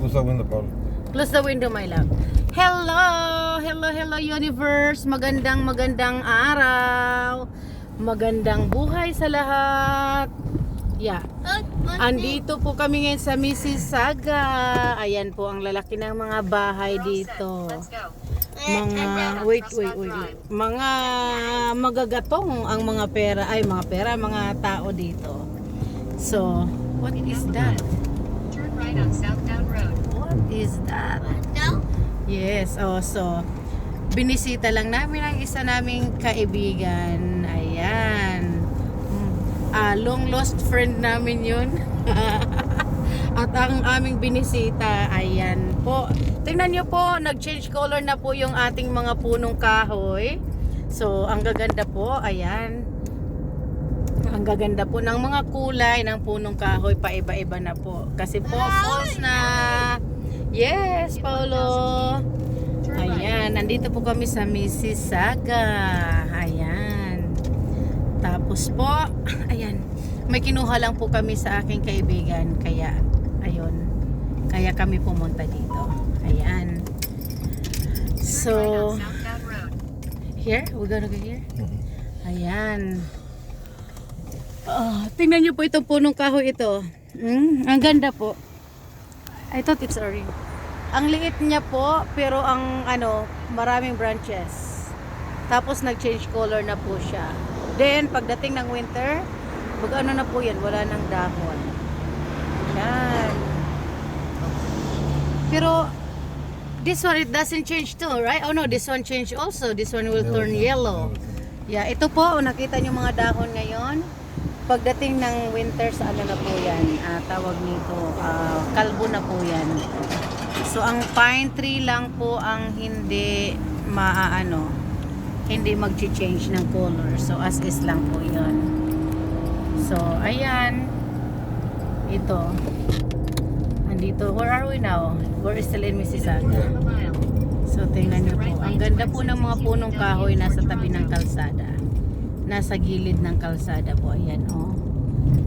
Close the window, Paul. Close the window, my love. Hello! Hello, universe! Magandang araw! Magandang buhay sa lahat! Yeah. Andito po kami ngayon sa Mississauga. Ayan po ang lalaki ng mga bahay dito. Mga, wait. Mga magagatong ang mga pera. Ay, mga tao dito. So, what is that? Turn right on Southdown Road. What is that? Yes, so binisita lang namin ang isa naming kaibigan. Ayan. Long lost friend namin yun. At ang aming binisita, ayan po. Tingnan nyo po, nag-change color na po yung ating mga punong kahoy. So, ang gaganda po, ayan. Ang gaganda po ng mga kulay ng punong kahoy, paiba-iba na po. Kasi po, falls na. Yes, Paulo. Ayan, nandito po kami sa Mississauga. Ayan. Tapos po, ayan. May kinuha lang po kami sa aking kaibigan. Kaya, ayun. Kaya kami pumunta dito. Ayan. So, here? We're gonna go here? Ayan. Tingnan nyo po itong punong kahoy ito. Ang ganda po. I thought it's orange. Ang liit niya po, pero ang maraming branches. Tapos nag-change color na po siya. Then pagdating ng winter, na po yan, wala nang dahon. Yan. Pero this one, it doesn't change too, right? Oh no, this one change also. This one will turn yellow. Yeah, ito po, nakita nyo mga dahon ngayon. Pagdating ng winter, sa na po yan, tawag nito, kalbo na po yan. So ang pine tree lang po ang hindi hindi mag-change ng color. So as is lang po yan. So ayan, ito, andito, where are we now? We're still in Mississauga. So tingnan nyo po, ang ganda po ng mga punong kahoy nasa tabi ng kalsada. Nasa gilid ng kalsada po. Ayan, oh.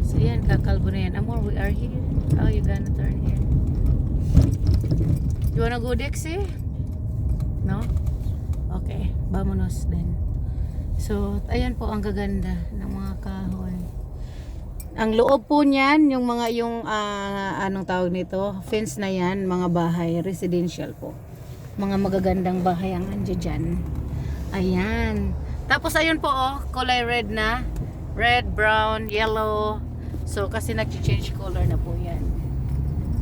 So, yan. Kakalbo na yan. Amor, we are here. Oh, you gonna turn here. You wanna go, Dixie? No? Okay. Vamonos din. So, ayan po ang gaganda ng mga kahoy. Ang loob po niyan, anong tawag nito? Fence na yan, mga bahay. Residential po. Mga magagandang bahay ang andyan dyan. Ayan. Tapos ayun po kulay red na. Red, brown, yellow. So kasi nag-change color na po yan.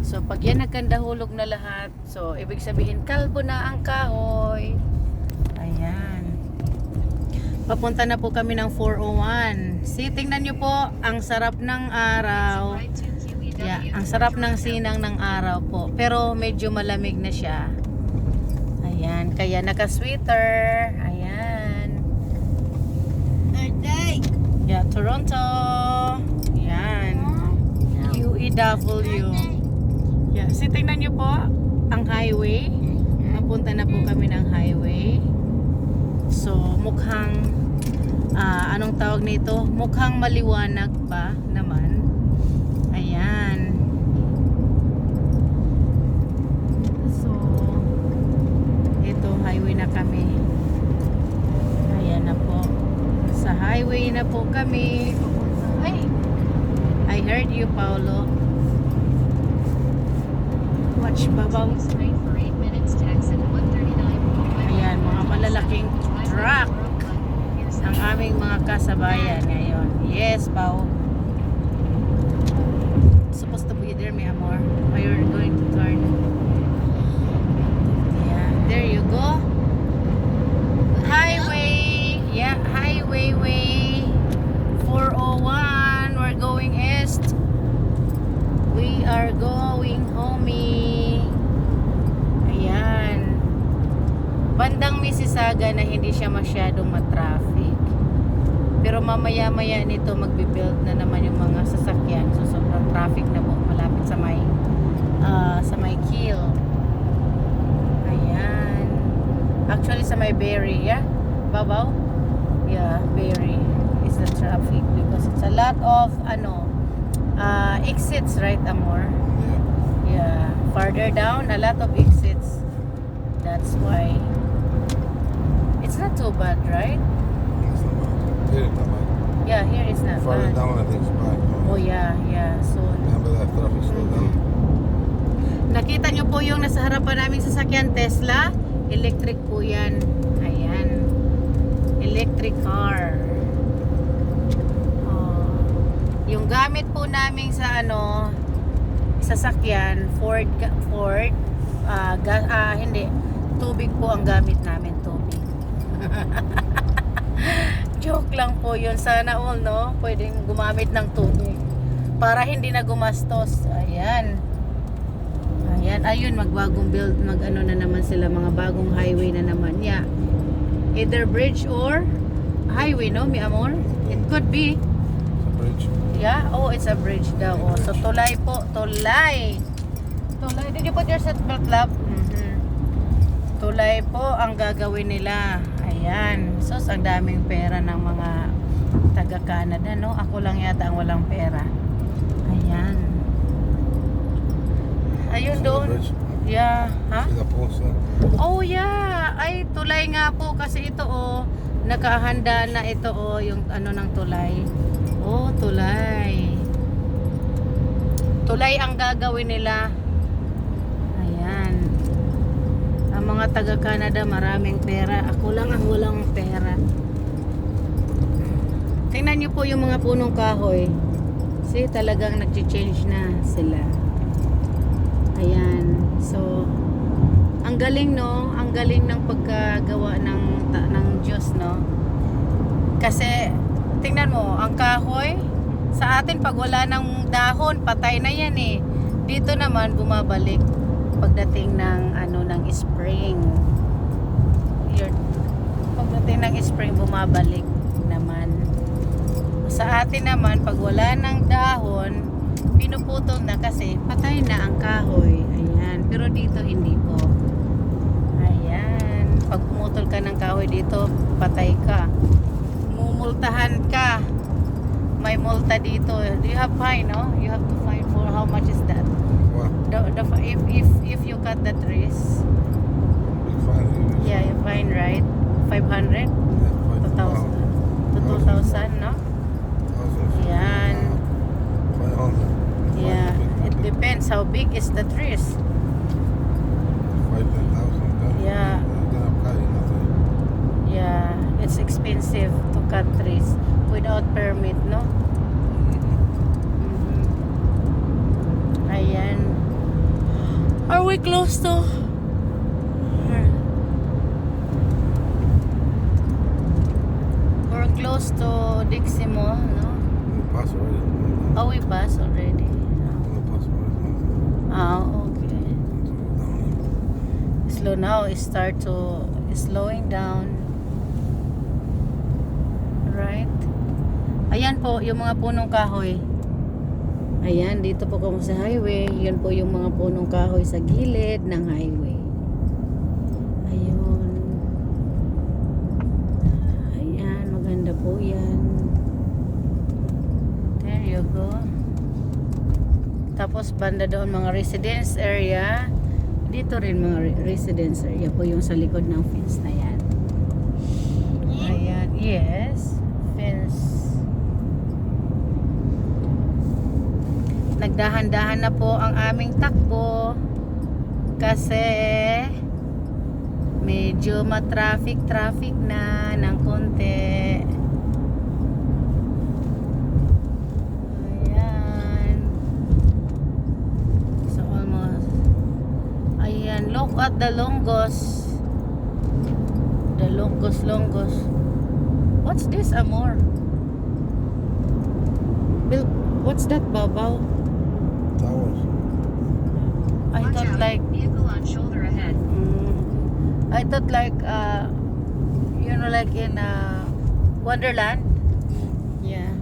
So pag yan nagkandahulog na lahat, so ibig sabihin kalbo na ang kahoy. Ayan. Papunta na po kami ng 401. See, tingnan nyo po, ang sarap ng araw. Yeah, ang sarap ng sinang ng araw po. Pero medyo malamig na siya. Ayan, kaya naka-sweater. Ayan. Yeah, Toronto. Yan. UEW. Yeah, so tingnan nyo po ang highway. Napunta na po kami ng highway. So, mukhang anong tawag nito? Mukhang maliwanag pa naman. Ayan. So, ito, highway na kami. Ayan na po. Sa highway na po kami. Ay, I heard you, Paulo. Watch babaw. Ayan, mga malalaking truck ang aming mga kasabayan ngayon. Yes, Pao. Supposed to be there, my amor. Or you're going to turn. Yeah, there you go. Highway. Yeah, highway 401. We're going east. We are going homey. Ayan. Bandang Mississauga na hindi siya masyadong matraffic. Pero mamaya-maya nito magbi-build na naman yung mga sasakyan. So sobrang traffic na po malapit sa may Kiel. Ayan. Actually sa may Berry, yeah? Babaw? Yeah, Berry is the traffic because it's a lot of exits, right, Amor? Yeah, farther down, a lot of exits. That's why. It's not too bad, right? It's not bad. Here it's not bad. Yeah, here it's not Farther bad. down, I think it's bad. Oh yeah, yeah. So, Remember that traffic slow down. nakita nyo po yung nasa harapan naming sasakyan Tesla. Electric po yan. Ayan. Electric car. Oh. Yung gamit po namin sa sasakyan Ford hindi, tubig po ang gamit namin, tubig. Joke lang po yun. Sana all, no? Pwedeng gumamit ng tubig para hindi na gumastos. Ayan. Ayan, ayun, magbagong build, na naman sila, mga bagong highway na naman. Yeah. Either bridge or highway, no, mi amor? It could be. It's a bridge. Yeah, oh, it's a bridge daw. Oh, so tulay po, tulay. Tulay. Did you put your seatbelt lap? Tulay po ang gagawin nila. Ayan. So, ang daming pera ng mga taga Canada, no? Ako lang yata ang walang pera. Ayan. Ayun See the doon. bridge? Yeah, ha? See the post there? Oh yeah, ay tulay nga po kasi ito nakahanda na ito yung ng tulay. Oh, tulay. Tulay ang gagawin nila. Ayan. Ang mga taga Canada maraming pera. Ako lang ang walang pera. Tingnan niyo po yung mga punong kahoy. See, talagang nag-change na sila. Ayan. So, ang galing, no? Ang galing ng pagkagawa ng Diyos, no? Kasi tingnan mo, ang kahoy sa atin pag wala ng dahon, patay na yan eh. Dito naman bumabalik pagdating ng ng spring. Pagdating ng spring bumabalik naman. Sa atin naman pag wala ng dahon, pinuputol na kasi patay na ang kahoy. Ayan. Pero dito hindi po. Ayan. Pag pumutol ka ng kahoy dito, patay ka. Mumultahan ka. May multa dito. Do you have fine, no? You have to fine for how much is that? What? If you cut the trees, Big fine. yeah, you fine, right? 500 to 2,000, no? Yan. 500. Yeah, it depends how big is the trees. 5,000. Yeah. Yeah, it's expensive to cut trees without permit, no? Ayan. Are we close to? We're close to Dixie Mall, no? Pass already. Oh, we passed already. Pass already. Okay. Slow now. Start to slowing down. Right? Ayan po, yung mga punong kahoy. Ayan, dito po kung sa highway. Yun po yung mga punong kahoy sa gilid ng highway. Ayun. Ayan, maganda po yan. There you go. Tapos banda doon mga residence area. Dito rin mga residence area po yung sa likod ng fence na yan. Ayan, yes. Fence. Nagdahan-dahan na po ang aming takbo kasi medyo ma-traffic na ng konti. Ayan. So almost. Ayan, look at the longos. The longos. What's this, amor? Bill, what's that, babaw? Towers. I Watch thought out. like Vehicle on shoulder ahead. I thought like like in Wonderland. Yeah.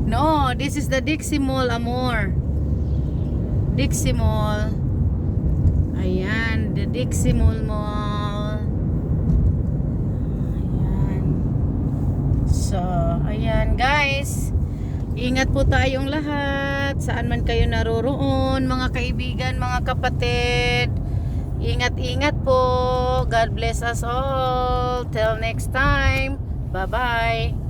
No, this is the Dixie Mall, amor. Dixie Mall. Ayan, the Dixie Mall Mall. Ayan. So, ayan guys. Ingat po tayong lahat. Saan man kayo naroroon, mga kaibigan, mga kapatid. Ingat-ingat po. God bless us all. Till next time. Bye-bye.